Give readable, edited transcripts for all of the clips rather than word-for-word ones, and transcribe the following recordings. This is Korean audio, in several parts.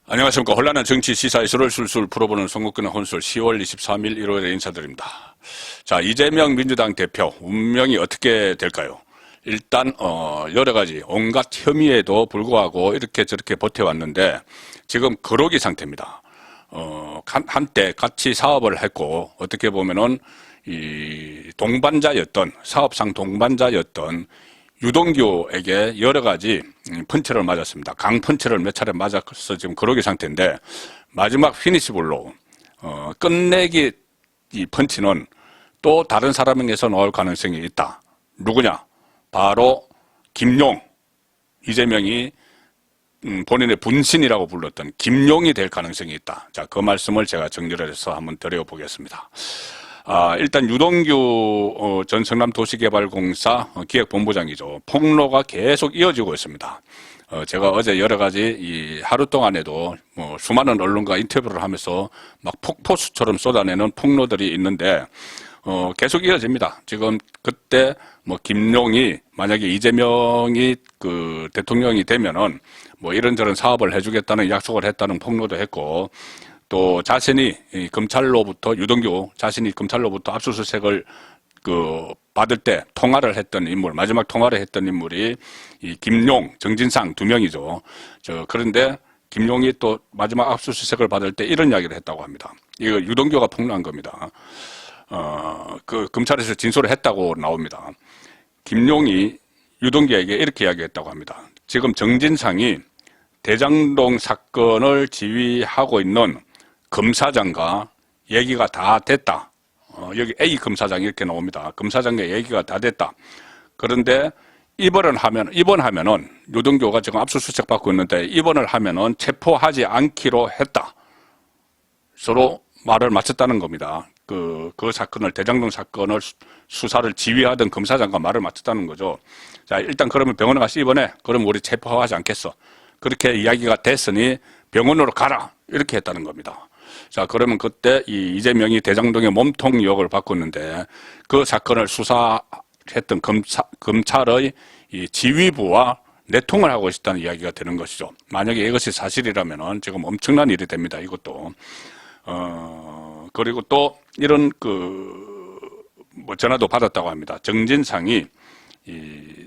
안녕하십니까. 혼란한 정치 시사 이슈를 술술 풀어보는 송국근의 혼술 10월 23일 일요일에 인사드립니다. 자, 이재명 민주당 대표 운명이 어떻게 될까요? 일단 여러 가지 온갖 혐의에도 불구하고 이렇게 저렇게 버텨왔는데 지금 거로기 상태입니다. 한때 같이 사업을 했고 어떻게 보면은 이 동반자였던 사업상 동반자였던 유동규에게 여러 가지 펀치를 맞았습니다. 강 펀치를 몇 차례 맞아서 지금 그러기 상태인데 마지막 피니시볼로 끝내기 이 펀치는 또 다른 사람에게서 나올 가능성이 있다. 누구냐? 바로 김용, 이재명이 본인의 분신이라고 불렀던 김용이 될 가능성이 있다. 자, 그 말씀을 제가 정리를 해서 한번 드려보겠습니다. 일단 유동규 전 성남도시개발공사 기획본부장이죠. 폭로가 계속 이어지고 있습니다. 제가 어제 여러 가지 이 하루 동안에도 수많은 언론과 인터뷰를 하면서 막 폭포수처럼 쏟아내는 폭로들이 있는데 계속 이어집니다. 지금 그때 김용이 만약에 이재명이 그 대통령이 되면은 이런저런 사업을 해주겠다는 약속을 했다는 폭로도 했고, 또 자신이 검찰로부터 유동규 자신이 검찰로부터 압수수색을 받을 때 통화를 했던 인물, 마지막 통화를 했던 인물이 이 김용, 정진상 두 명이죠. 그런데 김용이 또 마지막 압수수색을 받을 때 이런 이야기를 했다고 합니다. 이거 유동규가 폭로한 겁니다. 검찰에서 진술을 했다고 나옵니다. 김용이 유동규에게 이렇게 이야기했다고 합니다. 지금 정진상이 대장동 사건을 지휘하고 있는 검사장과 얘기가 다 됐다. 여기 A 검사장 이렇게 나옵니다. 검사장과 얘기가 다 됐다. 그런데 입원하면은 유동규가 지금 압수수색 받고 있는데 입원을 하면은 체포하지 않기로 했다. 서로 말을 맞췄다는 겁니다. 그 사건을, 대장동 사건을 수사를 지휘하던 검사장과 말을 맞췄다는 거죠. 자, 일단 그러면 병원에 가서 입원해. 그럼 우리 체포하지 않겠어. 그렇게 이야기가 됐으니 병원으로 가라. 이렇게 했다는 겁니다. 자, 그러면 그때 이재명이 대장동의 몸통 의혹을 받고 있는데 그 사건을 수사했던 검찰의 이 지휘부와 내통을 하고 있다는 이야기가 되는 것이죠. 만약에 이것이 사실이라면은 지금 엄청난 일이 됩니다. 이것도. 그리고 또 이런 전화도 받았다고 합니다. 정진상이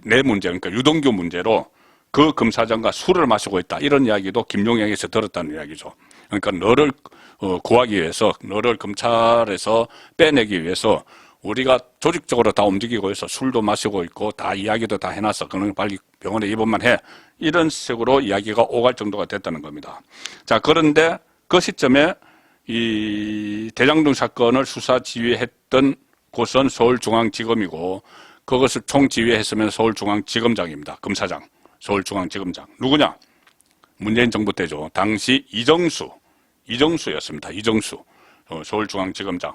내 문제, 그러니까 유동규 문제로 그 검사장과 술을 마시고 있다. 이런 이야기도 김용에게서 들었다는 이야기죠. 그러니까 너를 구하기 위해서, 너를 검찰에서 빼내기 위해서 우리가 조직적으로 다 움직이고 있어. 술도 마시고 있고 다 이야기도 다 해놨어. 그러면 빨리 병원에 입원만 해. 이런 식으로 이야기가 오갈 정도가 됐다는 겁니다. 자, 그런데 그 시점에 이 대장동 사건을 수사 지휘했던 곳은 서울중앙지검이고 그것을 총지휘했으면 서울중앙지검장입니다. 검사장, 서울중앙지검장. 누구냐? 문재인 정부 때죠. 당시 이정수였습니다. 이정수, 서울중앙지검장.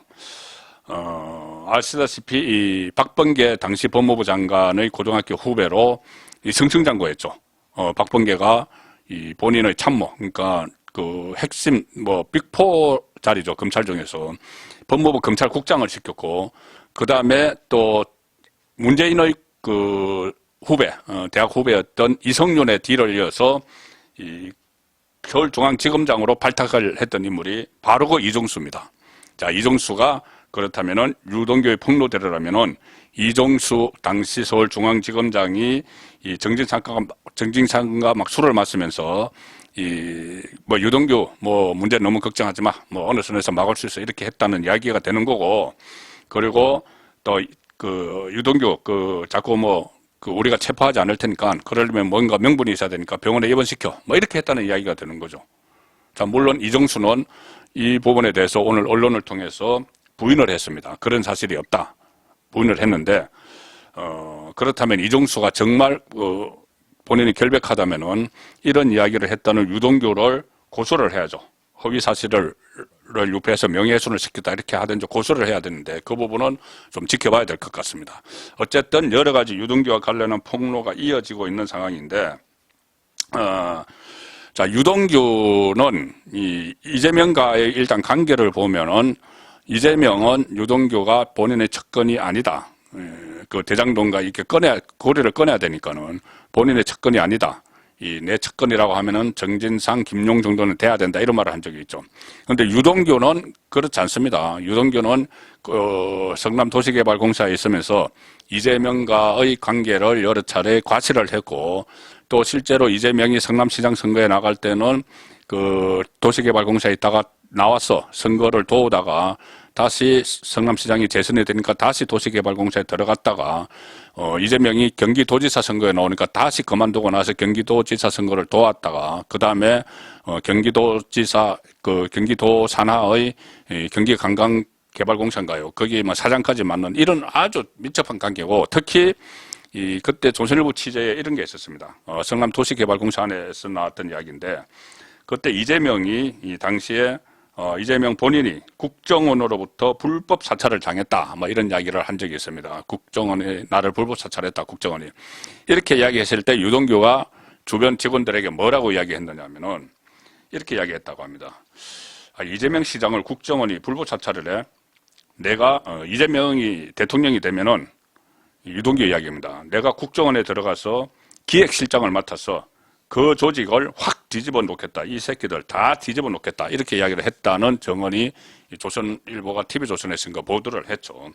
아시다시피 이 박범계 당시 법무부 장관의 고등학교 후배로 이 승승장구했죠. 박범계가 이 본인의 참모, 그러니까 그 핵심 빅4 자리죠. 검찰 중에서 법무부 검찰국장을 시켰고, 그 다음에 또 문재인의 그 후배, 대학 후배였던 이성윤의 뒤를 이어서 이 서울중앙지검장으로 발탁을 했던 인물이 바로 그 이정수입니다. 자, 이정수가 그렇다면은 유동규의 폭로대로라면은 이정수 당시 서울중앙지검장이 이 정진상과 막 술을 마시면서 유동규 문제 너무 걱정하지 마. 어느 선에서 막을 수 있어. 이렇게 했다는 이야기가 되는 거고, 그리고 또 유동규 자꾸 우리가 체포하지 않을 테니까 그러려면 뭔가 명분이 있어야 되니까 병원에 입원시켜. 이렇게 했다는 이야기가 되는 거죠. 자, 물론 이정수는 이 부분에 대해서 오늘 언론을 통해서 부인을 했습니다. 그런 사실이 없다. 부인을 했는데, 그렇다면 이정수가 정말 본인이 결백하다면은 이런 이야기를 했다는 유동규를 고소를 해야죠. 허위 사실을 유폐해서 명예훼손을 시켰다 이렇게 하든지 고소를 해야 되는데 그 부분은 좀 지켜봐야 될 것 같습니다. 어쨌든 여러 가지 유동규와 관련한 폭로가 이어지고 있는 상황인데, 자, 유동규는 이재명과의 일단 관계를 보면은 이재명은 유동규가 본인의 측근이 아니다. 그 대장동과 이렇게 고리를 꺼내야 되니까는 본인의 측근이 아니다. 이 내 측근이라고 하면은 정진상, 김용 정도는 돼야 된다 이런 말을 한 적이 있죠. 그런데 유동규는 그렇지 않습니다. 유동규는 그 성남도시개발공사에 있으면서 이재명과의 관계를 여러 차례 과시를 했고, 또 실제로 이재명이 성남시장 선거에 나갈 때는 그 도시개발공사에 있다가 나와서 선거를 도우다가 다시 성남시장이 재선이 되니까 다시 도시개발공사에 들어갔다가 이재명이 경기도지사 선거에 나오니까 다시 그만두고 나서 경기도지사 선거를 도왔다가 그 다음에 경기도지사 그 경기도 산하의 경기관광개발공사인가요? 거기 뭐 사장까지 맡는 이런 아주 밀접한 관계고, 특히 그때 조선일보 취재에 이런 게 있었습니다. 성남도시개발공사 안에서 나왔던 이야기인데, 그때 이재명이 이 당시에 이재명 본인이 국정원으로부터 불법 사찰을 당했다, 뭐 이런 이야기를 한 적이 있습니다. 국정원이 나를 불법 사찰했다, 국정원이. 이렇게 이야기했을 때 유동규가 주변 직원들에게 뭐라고 이야기했느냐면은 이렇게 이야기했다고 합니다. 이재명 시장을 국정원이 불법 사찰을 해. 내가 이재명이 대통령이 되면은, 유동규 이야기입니다. 내가 국정원에 들어가서 기획실장을 맡아서 그 조직을 확 뒤집어 놓겠다. 이 새끼들 다 뒤집어 놓겠다. 이렇게 이야기를 했다는 정언이 조선일보가 TV조선에 쓴 거 보도를 했죠.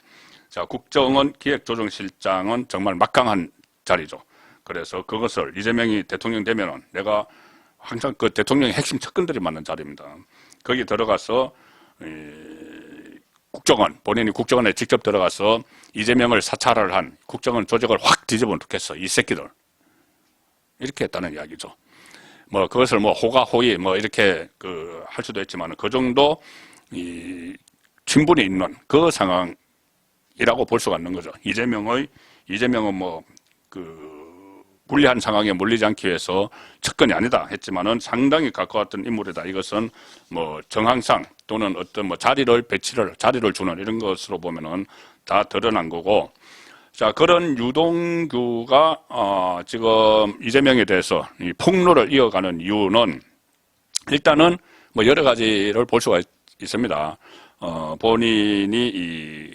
자, 국정원 기획조정실장은 정말 막강한 자리죠. 그래서 그것을 이재명이 대통령 되면은 내가 항상 그 대통령의 핵심 측근들이 맡는 자리입니다. 거기 들어가서 국정원, 본인이 국정원에 직접 들어가서 이재명을 사찰을 한 국정원 조직을 확 뒤집어 놓겠어. 이 새끼들. 이렇게 했다는 이야기죠. 뭐 그것을 뭐 호가호위 뭐 이렇게 할 수도 있지만 그 정도 친분이 있는 그 상황이라고 볼 수가 있는 거죠. 이재명은 뭐 불리한 상황에 몰리지 않기 위해서 측근이 아니다 했지만은 상당히 가까웠던 인물이다. 이것은 뭐 정황상 또는 어떤 뭐 자리를 주는 이런 것으로 보면은 다 드러난 거고. 자, 그런 유동규가 지금 이재명에 대해서 이 폭로를 이어가는 이유는 일단은 뭐 여러 가지를 볼 수가 있습니다. 본인이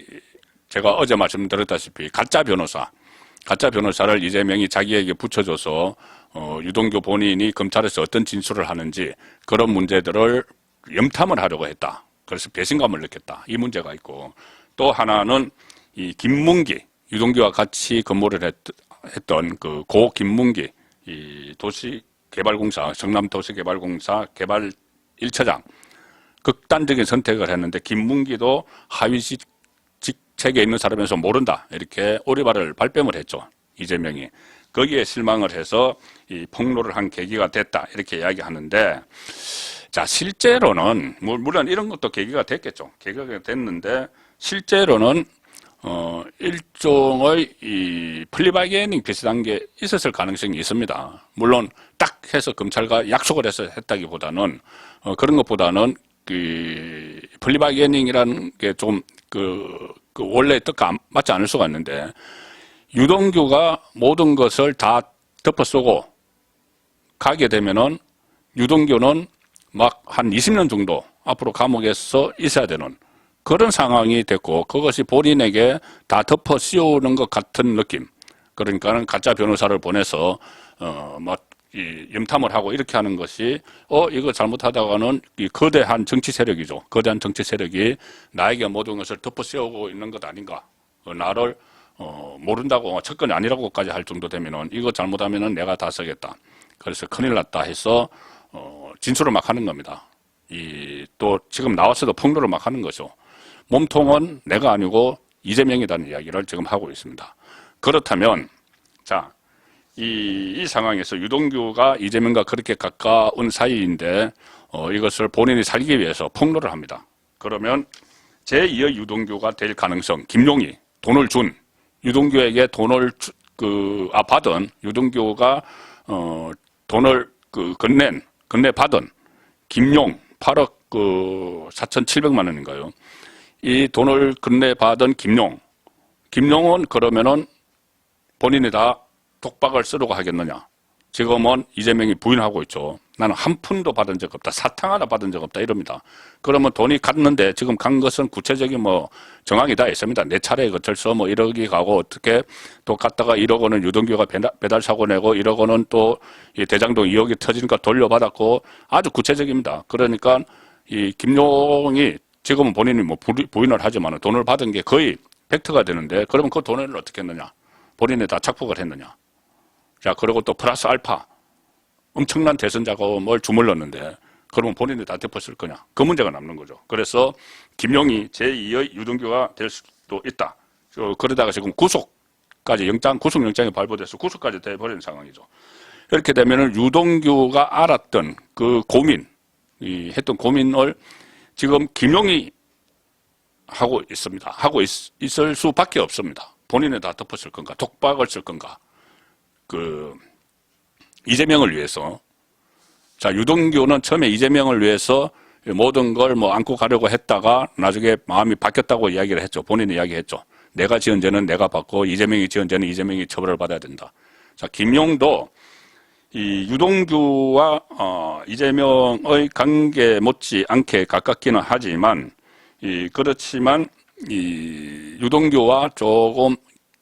제가 어제 말씀드렸다시피 가짜 변호사를 이재명이 자기에게 붙여줘서 유동규 본인이 검찰에서 어떤 진술을 하는지 그런 문제들을 염탐을 하려고 했다. 그래서 배신감을 느꼈다. 이 문제가 있고, 또 하나는 이 김문기, 유동규와 같이 근무를 했던 그 고 김문기 이 도시개발공사 성남도시개발공사 개발 1처장 극단적인 선택을 했는데, 김문기도 하위 직책에 있는 사람에서 모른다 이렇게 오리발을 발뺌을 했죠. 이재명이 거기에 실망을 해서 이 폭로를 한 계기가 됐다 이렇게 이야기하는데, 자, 실제로는 물론 이런 것도 계기가 됐겠죠. 계기가 됐는데 실제로는 일종의 이 플리바게닝 비슷한 게 있었을 가능성이 있습니다. 물론 딱 해서 검찰과 약속을 해서 했다기보다는 그런 것보다는 그 플리바게닝이라는 게 좀 그 원래 뜻과 맞지 않을 수가 있는데, 유동규가 모든 것을 다 덮어 쓰고 가게 되면은 유동규는 막 한 20년 정도 앞으로 감옥에서 있어야 되는 그런 상황이 됐고, 그것이 본인에게 다 덮어 씌우는 것 같은 느낌. 그러니까는 가짜 변호사를 보내서 이 염탐을 하고 이렇게 하는 것이 이거 잘못하다가는 이 거대한 정치 세력이죠. 거대한 정치 세력이 나에게 모든 것을 덮어 씌우고 있는 것 아닌가. 나를 모른다고 측근이 아니라고까지 할 정도 되면은 이거 잘못하면은 내가 다 쓰겠다. 그래서 큰일 났다 해서 진술을 막 하는 겁니다. 또 지금 나와서도 폭로를 막 하는 거죠. 몸통은 내가 아니고 이재명이라는 이야기를 지금 하고 있습니다. 그렇다면, 자, 이 상황에서 유동규가 이재명과 그렇게 가까운 사이인데, 이것을 본인이 살기 위해서 폭로를 합니다. 그러면 제2의 유동규가 될 가능성, 김용이 돈을 준, 유동규에게 돈을 받은, 유동규가, 돈을 건네받은 김용 8억 4,700만 원인가요? 이 돈을 건네받은 김용은 그러면은 본인이 다 독박을 쓰려고 하겠느냐? 지금은 이재명이 부인하고 있죠. 나는 한 푼도 받은 적 없다. 사탕 하나 받은 적 없다. 이럽니다. 그러면 돈이 갔는데 지금 간 것은 구체적인 뭐 정황이 다 있습니다. 내 차례에 거쳐서 뭐 1억이 가고 어떻게 또 갔다가 1억 원은 유동규가 배달 사고 내고 1억 원은 또 이 대장동 2억이 터지니까 돌려받았고 아주 구체적입니다. 그러니까 이 김용이 지금은 본인이 뭐 부인을 하지만 돈을 받은 게 거의 팩트가 되는데 그러면 그 돈을 어떻게 했느냐? 본인이 다 착복을 했느냐? 자, 그리고 또 플러스 알파. 엄청난 대선 자금을 주물렀는데 그러면 본인이 다 덮었을 거냐? 그 문제가 남는 거죠. 그래서 김용이 제2의 유동규가 될 수도 있다. 그러다가 지금 구속까지 구속영장이 발부돼서 구속까지 돼버리는 상황이죠. 이렇게 되면은 유동규가 알았던 그 고민, 했던 고민을 지금 김용이 하고 있습니다. 있을 수밖에 없습니다. 본인이 다 덮었을 건가? 독박을 쓸 건가? 이재명을 위해서. 자, 유동규는 처음에 이재명을 위해서 모든 걸 뭐 안고 가려고 했다가 나중에 마음이 바뀌었다고 이야기를 했죠. 본인이 이야기했죠. 내가 지은 죄는 내가 받고 이재명이 지은 죄는 이재명이 처벌을 받아야 된다. 자, 김용도 이 유동규와 이재명의 관계 못지 않게 가깝기는 하지만 그렇지만 이 유동규와 조금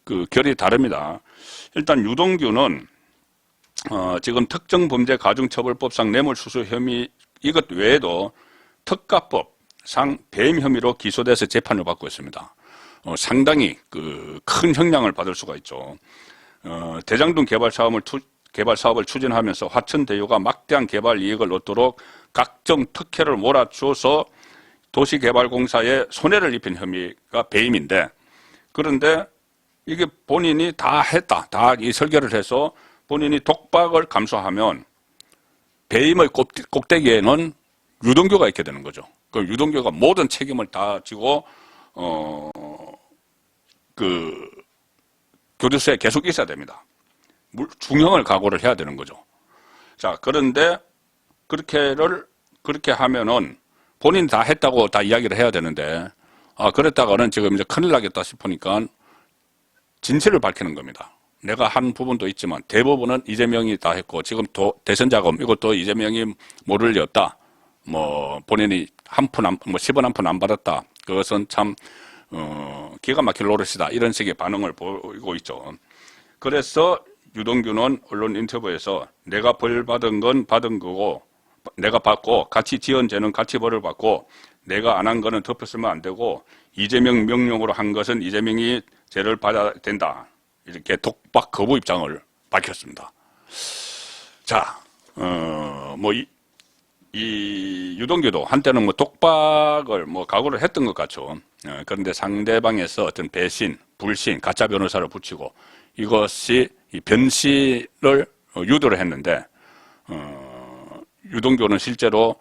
그 결이 다릅니다. 일단 유동규는 지금 특정범죄가중처벌법상 뇌물수수 혐의 이것 외에도 특가법상 배임 혐의로 기소돼서 재판을 받고 있습니다. 상당히 큰 형량을 받을 수가 있죠. 대장동 개발 사업을 추진하면서 화천대유가 막대한 개발 이익을 얻도록 각종 특혜를 몰아줘서 도시개발공사에 손해를 입힌 혐의가 배임인데 그런데 이게 본인이 다 했다. 다 이 설계를 해서 본인이 독박을 감수하면 배임의 꼭대기에는 유동규가 있게 되는 거죠. 그럼 유동규가 모든 책임을 다 지고 교도소에 계속 있어야 됩니다. 중형을 각오를 해야 되는 거죠. 자, 그런데 그렇게 하면은 본인이 다 했다고 다 이야기를 해야 되는데 그랬다가는 지금 이제 큰일 나겠다 싶으니까 진실을 밝히는 겁니다. 내가 한 부분도 있지만 대부분은 이재명이 다 했고 지금 대선 자금 이것도 이재명이 모를 리 없다. 뭐 본인이 한 푼 뭐 10원 한 푼 안 받았다. 그것은 참 기가 막힐 노릇이다. 이런 식의 반응을 보이고 있죠. 그래서 유동규는 언론 인터뷰에서 내가 벌 받은 건 받은 거고 내가 받고 같이 지은 죄는 같이 벌을 받고 내가 안 한 거는 덮었으면 안 되고 이재명 명령으로 한 것은 이재명이 죄를 받아야 된다. 이렇게 독박 거부 입장을 밝혔습니다. 자, 이 유동규도 한때는 뭐 독박을 뭐 각오를 했던 것 같죠. 그런데 상대방에서 어떤 배신, 불신, 가짜 변호사를 붙이고 이것이 이 변신을 유도를 했는데, 유동규는 실제로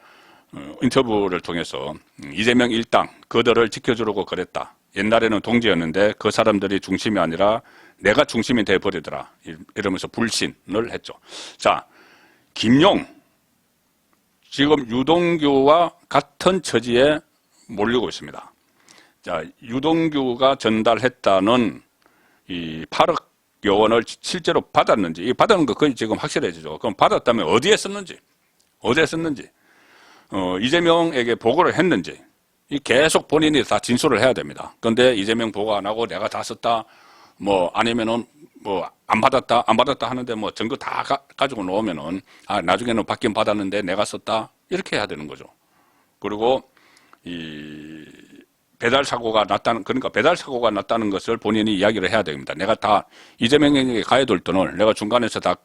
인터뷰를 통해서 이재명 일당 그들을 지켜주려고 그랬다. 옛날에는 동지였는데 그 사람들이 중심이 아니라 내가 중심이 돼버리더라. 이러면서 불신을 했죠. 자, 김용. 지금 유동규와 같은 처지에 몰리고 있습니다. 자, 유동규가 전달했다는 이 8억 여원을 실제로 받았는지, 이 받은 거 거의 지금 확실해지죠. 그럼 받았다면 어디에 썼는지, 이재명에게 보고를 했는지, 계속 본인이 다 진술을 해야 됩니다. 그런데 이재명 보고 안 하고 내가 다 썼다, 뭐 아니면은 뭐 안 받았다 하는데 뭐 증거 다 가지고 놓으면은 나중에는 받긴 받았는데 내가 썼다 이렇게 해야 되는 거죠. 그리고 이 배달 사고가 났다는 것을 본인이 이야기를 해야 됩니다. 내가 다 이재명에게 가야 될 돈을 내가 중간에서 다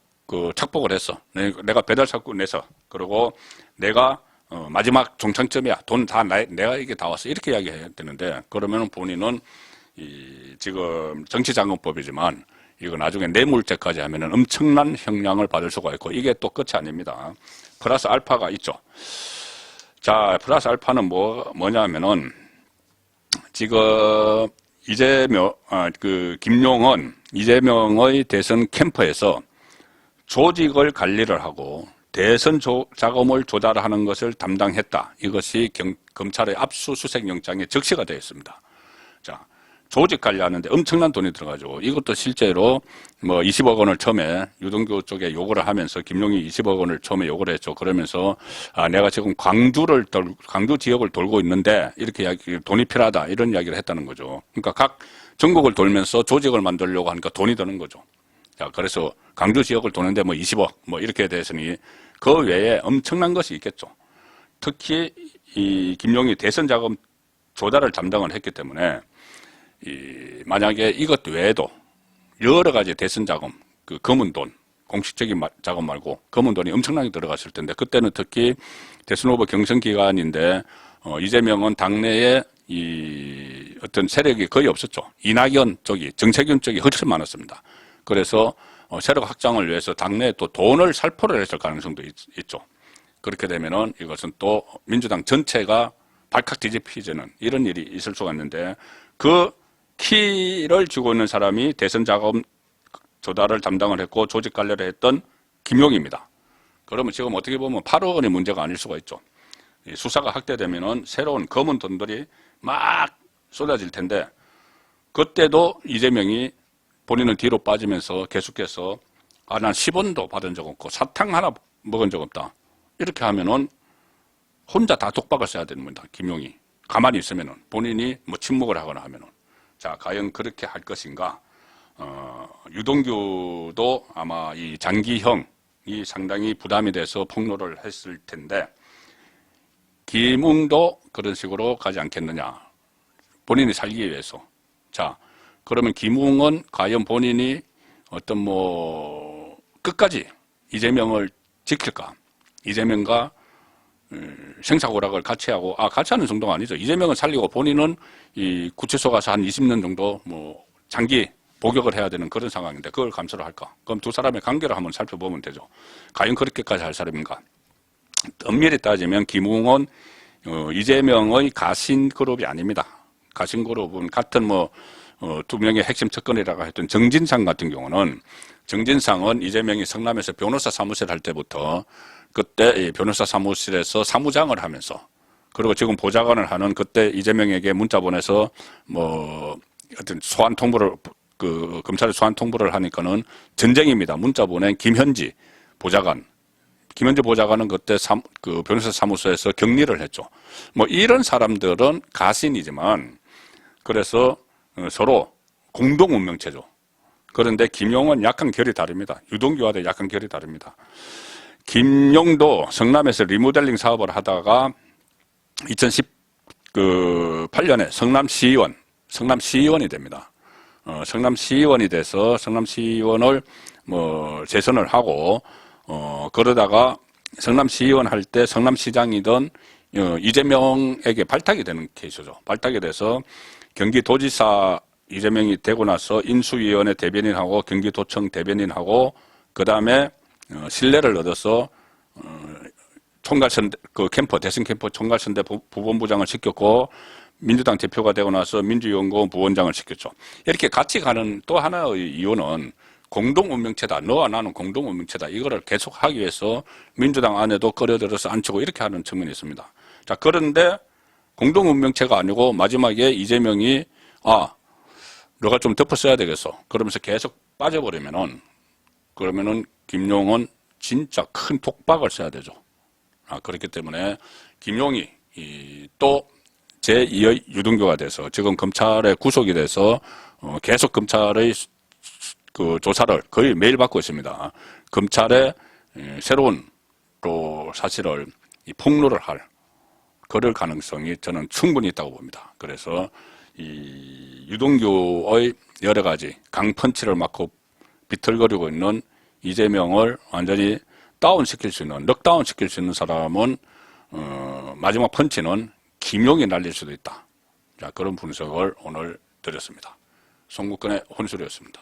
착복을 했어. 내가 배달 사고 내서 그리고 내가 마지막 종착점이야. 돈 다 내가 이게 다 왔어. 이렇게 이야기해야 되는데 그러면 본인은 지금 정치자금법이지만 이거 나중에 뇌물죄까지 하면은 엄청난 형량을 받을 수가 있고 이게 또 끝이 아닙니다. 플러스 알파가 있죠. 자, 플러스 알파는 뭐냐면은 지금 김용은 이재명의 대선 캠프에서 조직을 관리를 하고 대선 자금을 조달하는 것을 담당했다. 이것이 검찰의 압수수색 영장에 적시가 되어 있습니다. 자, 조직 관리하는데 엄청난 돈이 들어가죠. 이것도 실제로 뭐 20억 원을 처음에 유동규 쪽에 요구를 하면서 김용이 20억 원을 처음에 요구를 했죠. 그러면서 내가 지금 광주 지역을 돌고 있는데 이렇게 돈이 필요하다 이런 이야기를 했다는 거죠. 그러니까 각 전국을 돌면서 조직을 만들려고 하니까 돈이 드는 거죠. 자, 그래서 광주 지역을 도는데 뭐 20억 뭐 이렇게 됐으니 그 외에 엄청난 것이 있겠죠. 특히 이 김용이 대선 자금 조달을 담당을 했기 때문에 만약에 이것 외에도 여러 가지 대선 자금, 그 검은 돈, 공식적인 자금 말고 검은 돈이 엄청나게 들어갔을 텐데 그때는 특히 대선 후보 경선 기간인데 이재명은 당내에 이 어떤 세력이 거의 없었죠. 이낙연 쪽이, 정세균 쪽이 훨씬 많았습니다. 그래서 세력 확장을 위해서 당내에 또 돈을 살포를 했을 가능성도 있죠. 그렇게 되면은 이것은 또 민주당 전체가 발칵 뒤집히지는 이런 일이 있을 수가 있는데 그 키를 쥐고 있는 사람이 대선 자금 조달을 담당을 했고 조직 관리를 했던 김용입니다. 그러면 지금 어떻게 보면 8억 원의 문제가 아닐 수가 있죠. 수사가 확대되면은 새로운 검은 돈들이 막 쏟아질 텐데 그때도 이재명이 본인은 뒤로 빠지면서 계속해서 난 10원도 받은 적 없고 사탕 하나 먹은 적 없다. 이렇게 하면은 혼자 다 독박을 써야 되는 겁니다. 김용이. 가만히 있으면은 본인이 뭐 침묵을 하거나 하면은. 자, 과연 그렇게 할 것인가? 유동규도 아마 이 장기형이 상당히 부담이 돼서 폭로를 했을 텐데 김웅도 그런 식으로 가지 않겠느냐. 본인이 살기 위해서. 자, 그러면 김웅은 과연 본인이 어떤 뭐 끝까지 이재명을 지킬까? 이재명과 생사고락을 같이 하고 같이 하는 정도가 아니죠. 이재명은 살리고 본인은 이 구치소 가서 한 20년 정도 뭐 장기 복역을 해야 되는 그런 상황인데 그걸 감수를 할까? 그럼 두 사람의 관계를 한번 살펴보면 되죠. 과연 그렇게까지 할 사람인가? 엄밀히 따지면 김웅은 이재명의 가신 그룹이 아닙니다. 가신 그룹은 같은 뭐 두 명의 핵심 측근이라고 했던 정진상 같은 경우는 정진상은 이재명이 성남에서 변호사 사무실 할 때부터 그때 변호사 사무실에서 사무장을 하면서 그리고 지금 보좌관을 하는 그때 이재명에게 문자 보내서 뭐 어떤 소환 통보를 그 검찰에 소환 통보를 하니까는 전쟁입니다. 문자 보낸 김현지 보좌관. 김현지 보좌관은 그때 그 변호사 사무소에서 격리를 했죠. 뭐 이런 사람들은 가신이지만 그래서 서로 공동 운명체죠. 그런데 김용은 약간 결이 다릅니다. 유동규와도 약간 결이 다릅니다. 김용도 성남에서 리모델링 사업을 하다가 2018년에 성남시의원이 됩니다. 성남시의원이 돼서 성남시의원을 뭐 재선을 하고 그러다가 성남시의원 할 때 성남시장이던 이재명에게 발탁이 되는 케이스죠. 발탁이 돼서 경기도지사 이재명이 되고 나서 인수위원회 대변인하고 경기도청 대변인하고 그 다음에 신뢰를 얻어서 총괄선대 그 캠프 대선 캠프 총괄선대 부본부장을 시켰고 민주당 대표가 되고 나서 민주연구원 부원장을 시켰죠. 이렇게 같이 가는 또 하나의 이유는 공동 운명체다. 너와 나는 공동 운명체다. 이거를 계속 하기 위해서 민주당 안에도 끌어들여서 앉히고 이렇게 하는 측면이 있습니다. 자, 그런데 공동 운명체가 아니고 마지막에 이재명이 너가 좀 덮어써야 되겠어. 그러면서 계속 빠져버리면은 그러면은 김용은 진짜 큰 독박을 써야 되죠. 그렇기 때문에 김용이 또 제2의 유동규가 돼서 지금 검찰에 구속이 돼서 계속 검찰의 그 조사를 거의 매일 받고 있습니다. 검찰에 새로운 또 사실을 폭로를 할 그럴 가능성이 저는 충분히 있다고 봅니다. 그래서 이 유동규의 여러 가지 강펀치를 맞고 비틀거리고 있는 이재명을 완전히 다운시킬 수 있는, 넉다운시킬 수 있는 사람은 마지막 펀치는 김용이 날릴 수도 있다. 자, 그런 분석을 오늘 드렸습니다. 송국근의 혼술이었습니다.